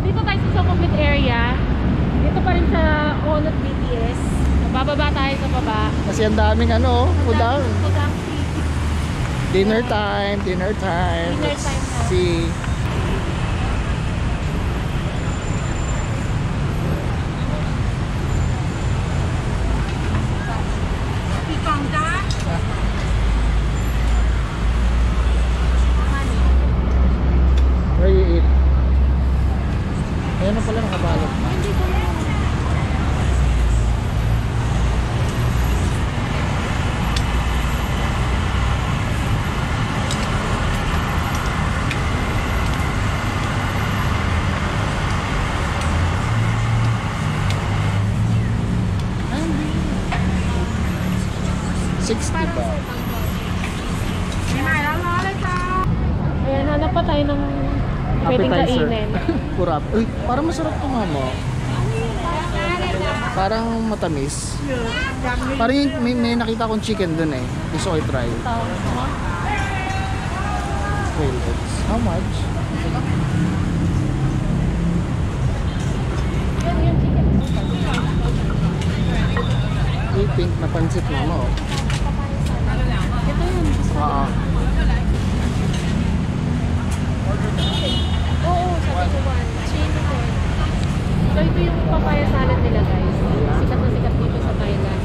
dito tayo sa Sukhumvit area. Dito pa rin sa Onot BTS. Bababa tayo sa baba. Kasi ang daming ano, pudang. Pudang. Dinner time, dinner time. Dinner time na. See. Where you eat? Ayan na pala, nakabalot na. Hindi ko lang. Ayan, hanap pa tayo ng pwedeng kainin. Kurap. Uy, parang masarap to, mama. Parang matamis. Parang may nakita akong chicken dun eh. Gusto ko i-try. Quail eggs. How much? Uy, pink na pansit, mama. Ito yun. Oo. Oo, sabi ko one. Chino ko. So ito yung papaya salad nila guys. Sikat na sikat dito sa Thailand.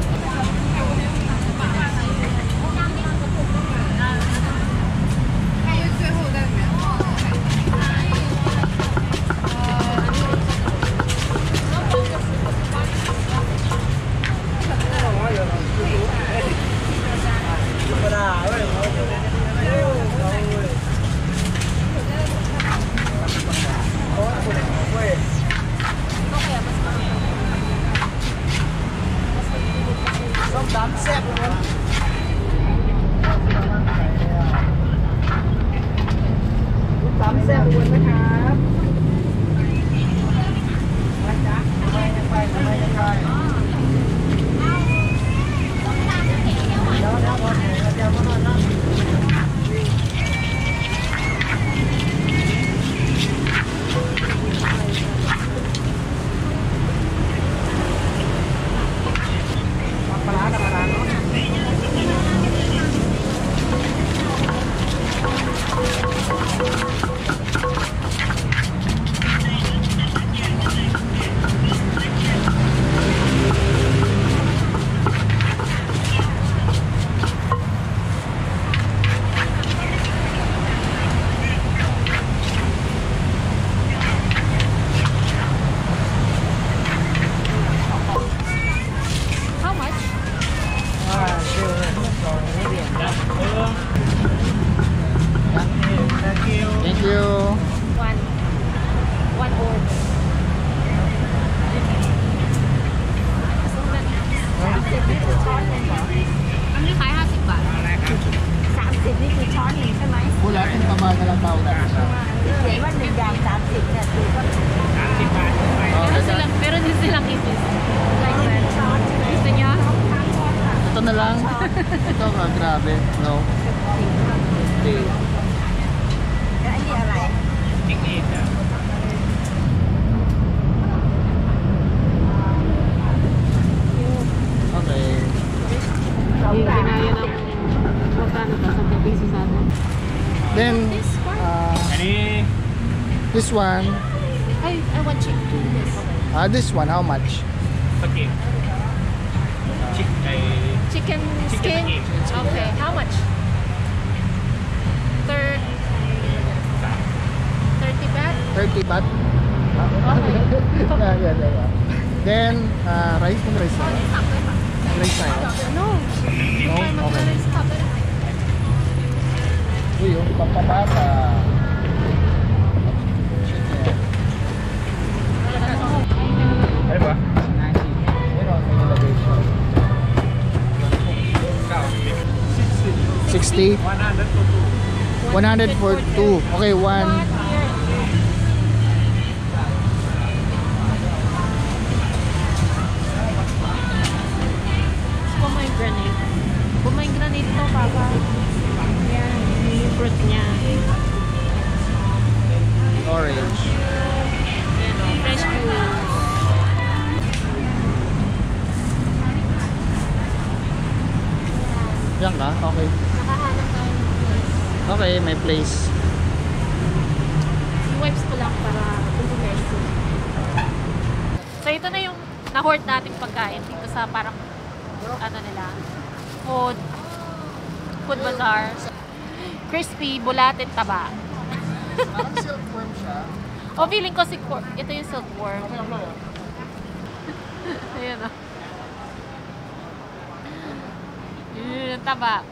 na lang. Ito ka, grabe. No. Okay. Okay. Yung ginaya ng magkano ka sa piso sa atin. Then, this one. I want chicken. This one, how much? Okay. Chicken skin? Okay, how much? 30 baht? 30 baht? Okay. Yeah. Then, rice and rice na. Rice na yun? No. No? Okay. Rice cover. Uy, yung pampabata. Ano ba? 60? 100 for 2. Okay, 1. Pomegranate. Pomegranate to, Papa. Yan, yung fruit niya. Orange. Yan. Saan ka? Okay. Nakahanap tayo ng place. Okay, may place. I-wipes ko lang para kumpumeso. So ito na yung na-hoard nating pagkain dito sa parang ano nila, food bazaar. Crispy, bulatin, taba. Parang silkworm siya. O feeling ko ito yung silkworm. Ayan o. Yun, taba.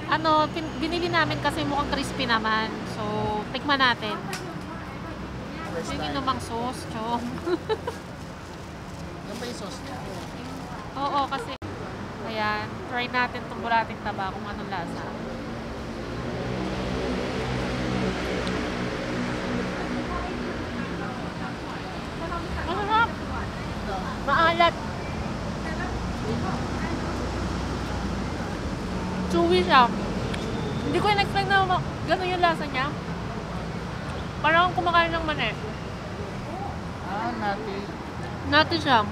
Ano, binili namin kasi mukhang crispy naman. So, tikman natin. Yung inumang sauce, chong. Yung may sauce niya. Oo, kasi ayan, try natin itong bulating taba kung anong lasa. Masarap! Maalat! Chewy siya. Hindi ko in-expect na gano'n yung lasa niya. Parang kumakain ng mani. Nati. Nati siya.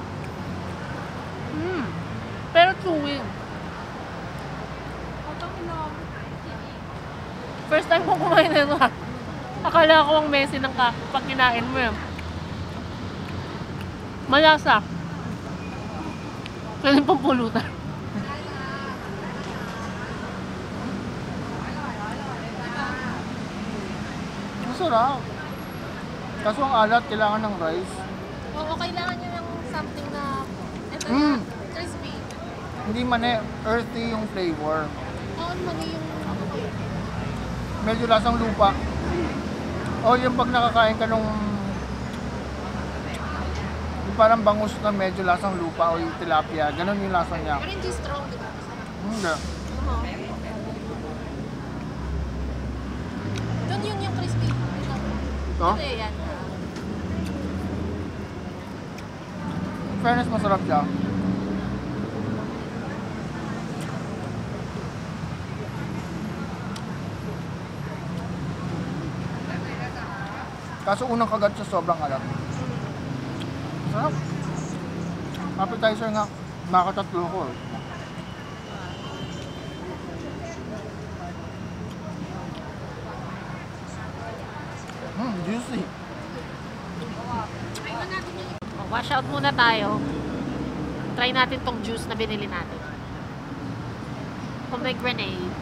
Pero chewy. First time ko kumain nito. Akala ko ang messy ng pag kinain mo yun. Malasa. Pwede pang pulutan. Masarap. Kaso ang alat, kailangan ng rice. Oo, kailangan nyo ng something na ito Mm. crispy. Hindi man earthy yung flavor. Oo, mali yung Medyo lasang lupa. O yung pag nakakain ka nung yung parang bangus na medyo lasang lupa o yung tilapia, ganun yung lasa niya. pero hindi strong, di ba? Hindi. Oo. Doon yung crispy. Ito. Ito? Ito yan. In fairness, masarap siya. Kaso unang kagat siya sobrang alat. Sarap. Appetizer nga, nakatatlo ko. Juicy. Wash out muna tayo. Try natin tong juice na binili natin. Pomegranate.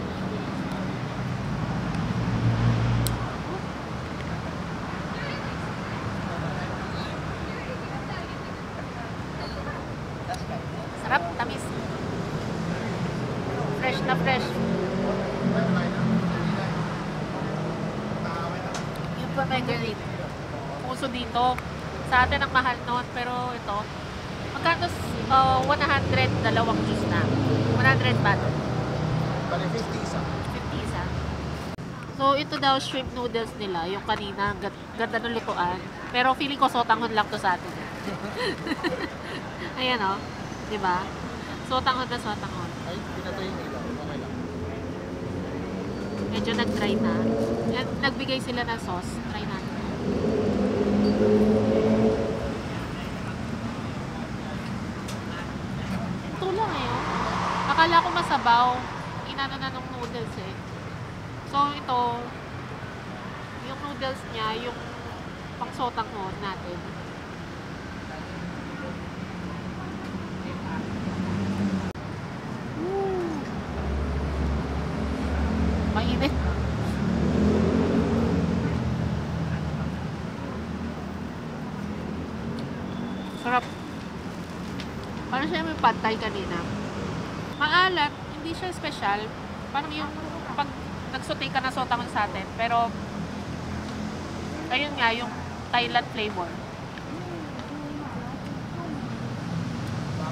Sarap, tamis. Fresh na fresh. Yung pomegranate. Puso dito. Sa atin ang mahal noon, pero ito, magkano 100, dalawang juice na. 100 baht. Bali 50 isa. 50 isa. So, ito daw shrimp noodles nila. Yung kanina, ganda ng lutuan. Pero feeling ko sotanghon lang to sa atin. Ayan o. Diba? Sotanghon na sotanghon. Ay, pinatay yung ilaw. Okay lang. Medyo nag-dry na. Nagbigay sila ng sauce. Try natin. Ito lang eh. Akala ko masabaw. Inano na ng noodles eh. So ito, yung noodles niya, yung pangsotanghon natin. Mainit. Sarap. Parang siya may pad thai kanina. Maalat, hindi siya special. Parang yung pag nagsote ka na sotanghon sa atin. Pero, ayun nga, yung Thailand flavor.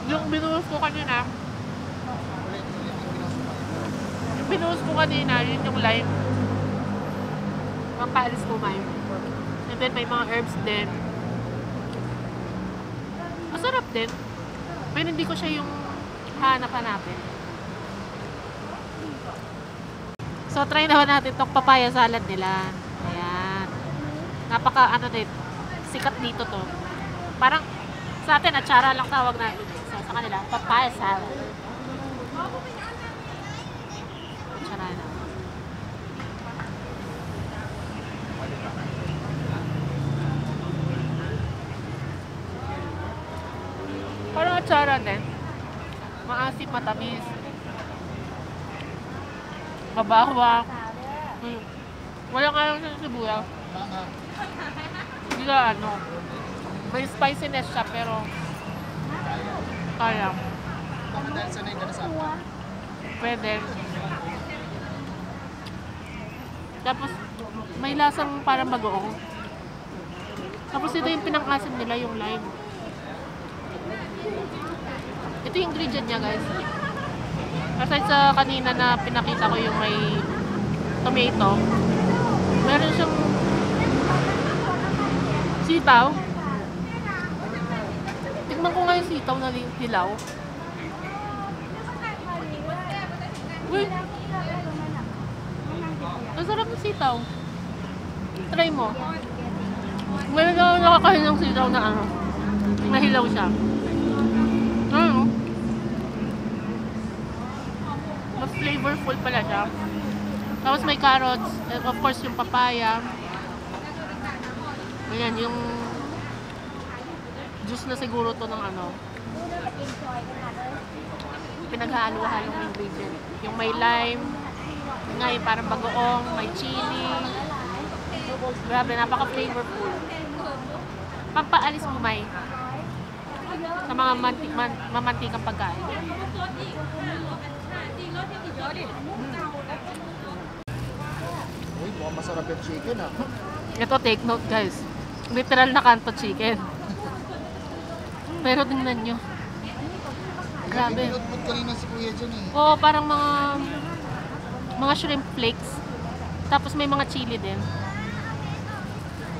Yung binuhos ko kanina, yun yung lime. Ang paalis ko may. And then may mga herbs din. Masarap din. Pero hindi ko siya yung hanap-hanapin. So, try naman natin itong papaya salad nila. Ayan. Napaka, din, sikat dito to. Parang, sa atin, atsara lang tawag natin. So, sa kanila, papaya salad. kutsarada. Parang atsara din. Maasim, matamis. Mabawa. Wala nga lang sa sibuyas. Manga. Hindi ka ano. May spiciness siya pero kaya. Baka dahil sanay ka na sa akin. Pwede. Tapos may lasang parang bagoong. Tapos ito yung pinang-asim nila, yung lime. Ito yung ingredient niya, guys. Aside sa kanina na pinakita ko yung may tomato, meron siyang sitaw. Tignan ko nga yung sitaw na hilaw. Uy! Ang sarap ng sitaw. Try mo. Ngayon na nakakain ng sitaw na ano, nahilaw siya. Ano? Mas flavorful pala siya. Tapos may carrots, and of course yung papaya. Ayan, yung juice na siguro to ng ano. Pinaghalo-halong ingredient. Yung may lime, nga yung parang bagoong, may chili. Grabe, napaka-flavorful. Pampaalis mo, May. Sa mga mamantikang pagkain. Uy, mukhang masarap yung chicken ah. Ito, take note, guys. Literal na kanto chicken. Pero tingnan nyo. Grabe. Pinutmut kanina si Kuya dyan eh. Oo, parang mga shrimp flakes. Tapos may mga chili din.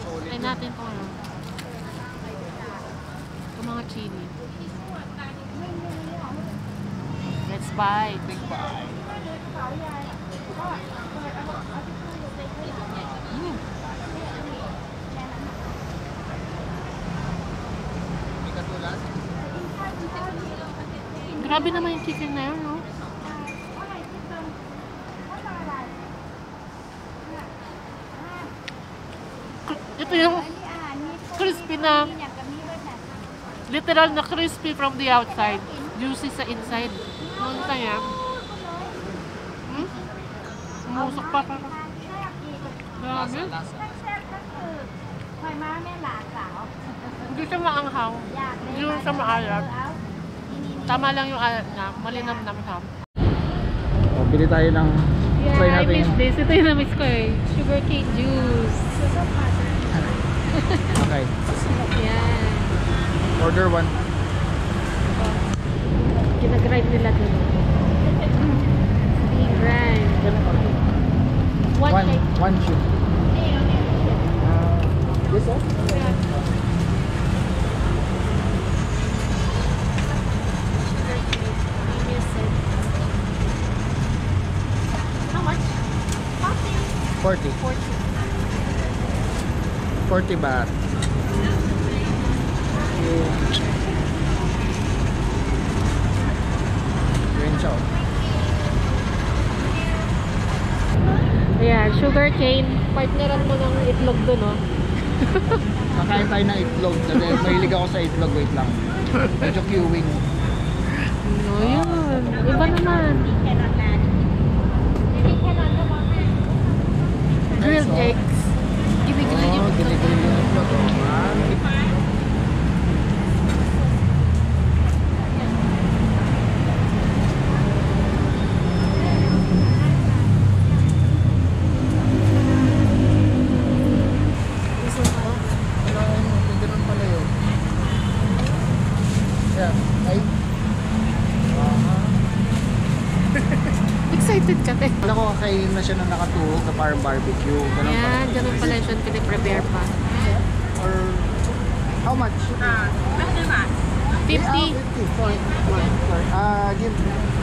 Solid. Try natin kung ano. Ito mga chili. Let's bite. Big bite. May katulad? Grabe naman yung chicken na yun, no? Ito yung crispy na, literal na crispy from the outside, juicy sa inside. Ano kaya? Umusok pa pa. Grabe. Lasa. Hindi siya maanghang. Hindi siya maalat. Tama lang yung alat niya. Malinamnam siya. Oh, bili tayo ng try Yeah, I natin miss yung- this. Ito yung na-miss ko eh. Sugarcane juice. Okay. Yan. Order one. Ginagrind nila dun. Grind. One shake. One shoe. This one? How much? 40. 40 baht. Yun siya. Ayan, sugarcane. Partneran mo ng itlog dun, oh. Kakain tayo ng itlog. Kasi mahilig ako sa itlog. Wait lang. Medyo queuing. No, yun. Iba naman. Grilled Nice, oh. eggs. Ginigrill yung Oh, itlog. ginigrill yung itlog. Ganun pala yun. Yeah. Ay. Excited ka, te. Alam ko kakainin na siya na nakatuhog na parang barbecue. Ganun pala. Ayan, ganun pala siya. Piniprepare pa. Or how much? 50. Give.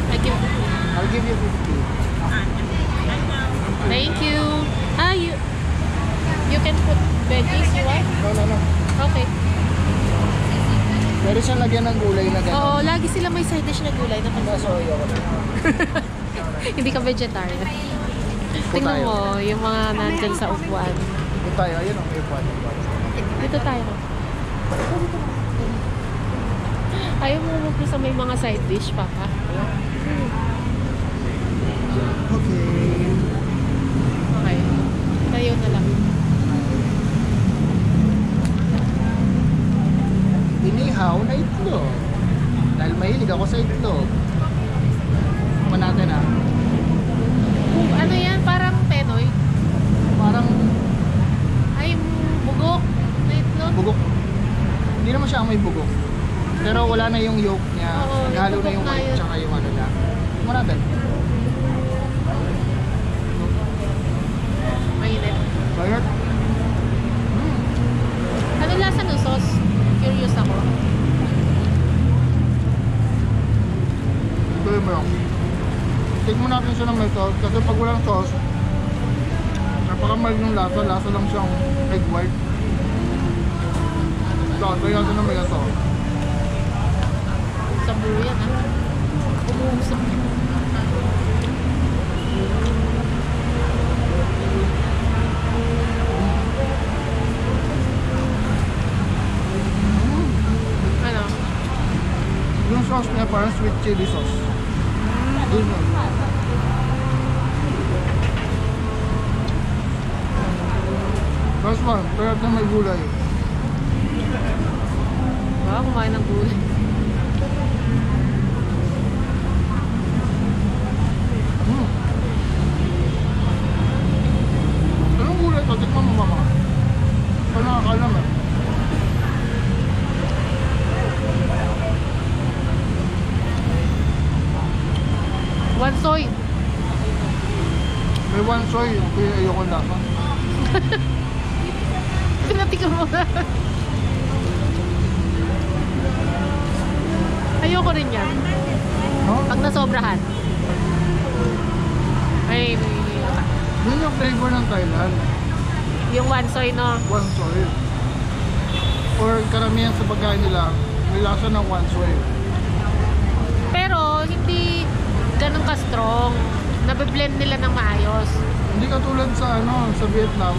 I give. I'll give you 50. Thank you. You can put veggies, you want? No. Okay. Pwede siya lagyan ng gulay na gano'n. Oo, lagi sila may side dish na gulay na Kaso ayoko na. Hindi ka vegetarian. Tingnan tayo. mo, yung mga nandyan sa upuan. Ito tayo, ayun ang upuan. Dito tayo. Ayaw mo umupo sa may mga side dish, Papa. Okay. Okay. Tayo na lang. Inihaw na itlog. Dahil mahilig ako sa itlog. Kuman natin ah. Ano yan? Parang penoy. Parang Ay, bugok na itlog. bugok. Hindi naman siya may bugok. Pero wala na yung yolk niya. Oo, Naghalo na yung yung bugok na white yun. tsaka yung ano niya. Kuman natin. Mainit. Bayot. Ano lasa ng sauce? Curious ako. Tuloy mo lang. Tignan natin siya ng may sauce. Kasi pag walang sauce, napakamalig ng lasa. Lasa lang siyang egg white. So, tayo natin ng may sauce. Sa buo yan, ha? Umuusap. Ano? Yung sauce niya parang sweet chili sauce. Yun yun. First one, pero ito may gulay. Wow, kumain ng gulay. Anong gulay ito? Tikman mo mama. Ito nakakalam eh. One soy. May one soy, kaya ayoko lasa. Pinatikan mo na. Ayoko rin yan. No? Pag nasobrahan. Ay, Yun yung flavor ng Thailand. yung one soy, no? One soy. Or karamihan sa pagkain nila, may lasa ng one soy. Pero, hindi ganun ka-strong. Nabiblend nila ng maayos. Hindi katulad sa ano, sa Vietnam.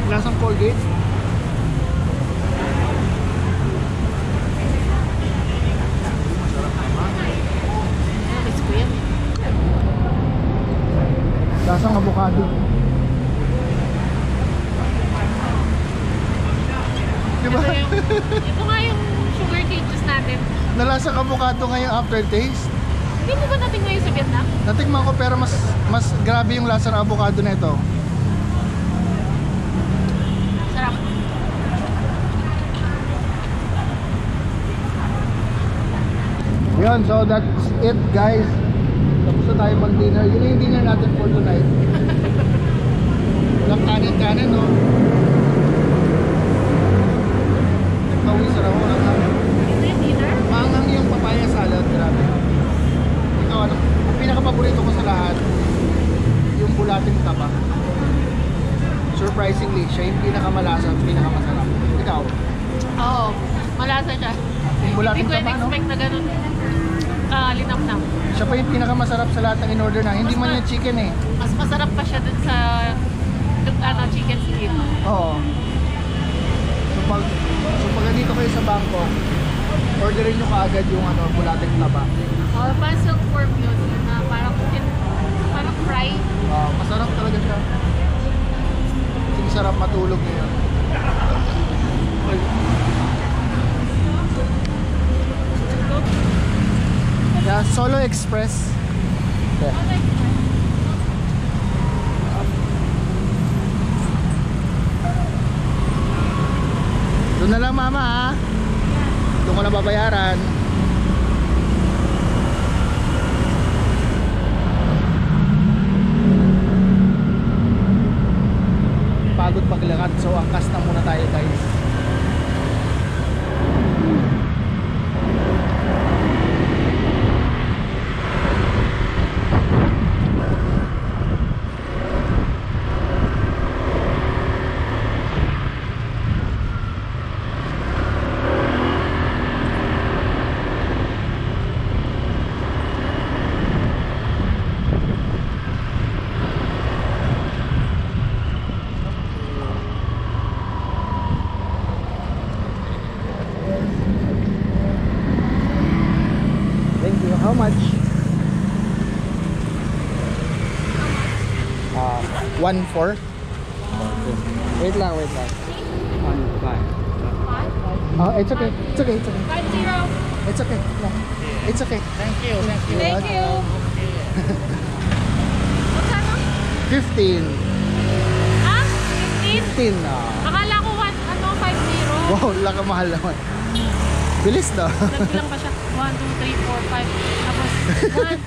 Lasang Colgate. Miss ko yan. Lasang avocado. Diba? Ito nga yung sugar cane juice natin. Nalasang avocado nga yung aftertaste. Hindi mo ba natin ngayon sa Vietnam? Natikman ko pero mas grabe yung lasa ng avocado na ito. Sarap. Yun, so that's it guys. Tapos na tayo mag-dinner. Yun na yung dinner natin for tonight. Walang kanin-kanin, no? Nagpawis na ako. Ito yung dinner? Maangang yung papaya salad, grabe. Ito, ano, ang pinaka-paborito ko sa lahat, yung bulating taba. Surprisingly, siya yung pinakamalasa at pinakamasarap. Ikaw? Oo. Malasa siya. Yung bulating Hindi ko taba, no? expect na ganun. Linamnam. Siya pa yung pinakamasarap sa lahat ng in-order na. Hindi Mas man ma- yung chicken eh. Mas masarap pa siya dun sa chicken skin. Oo. So pag nandito kayo sa Bangkok, orderin nyo kaagad yung ano, bulating taba. Parang silk pork yun. Na parang fry. Masarap talaga siya. Sige, sarap matulog ngayon. Yeah, Solo Express. Okay. Doon na lang mama ha. Doon ko na babayaran. Pagod paglakad, so angkas na muna tayo guys. 1-4. Wait lang. 1-5. Oh, it's okay. It's okay. 50. It's okay. No. It's okay. Thank you. Thank you. Magkano? 15. Ah? 15? 15 na. Akala ko 50. Wow, laka mahal naman. Bilis na. Nagbilang pa siya. 1, 2, 3, 4, 5. Tapos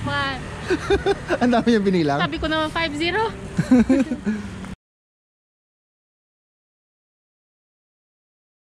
1. Ang dami yung binilang. Sabi ko naman 50.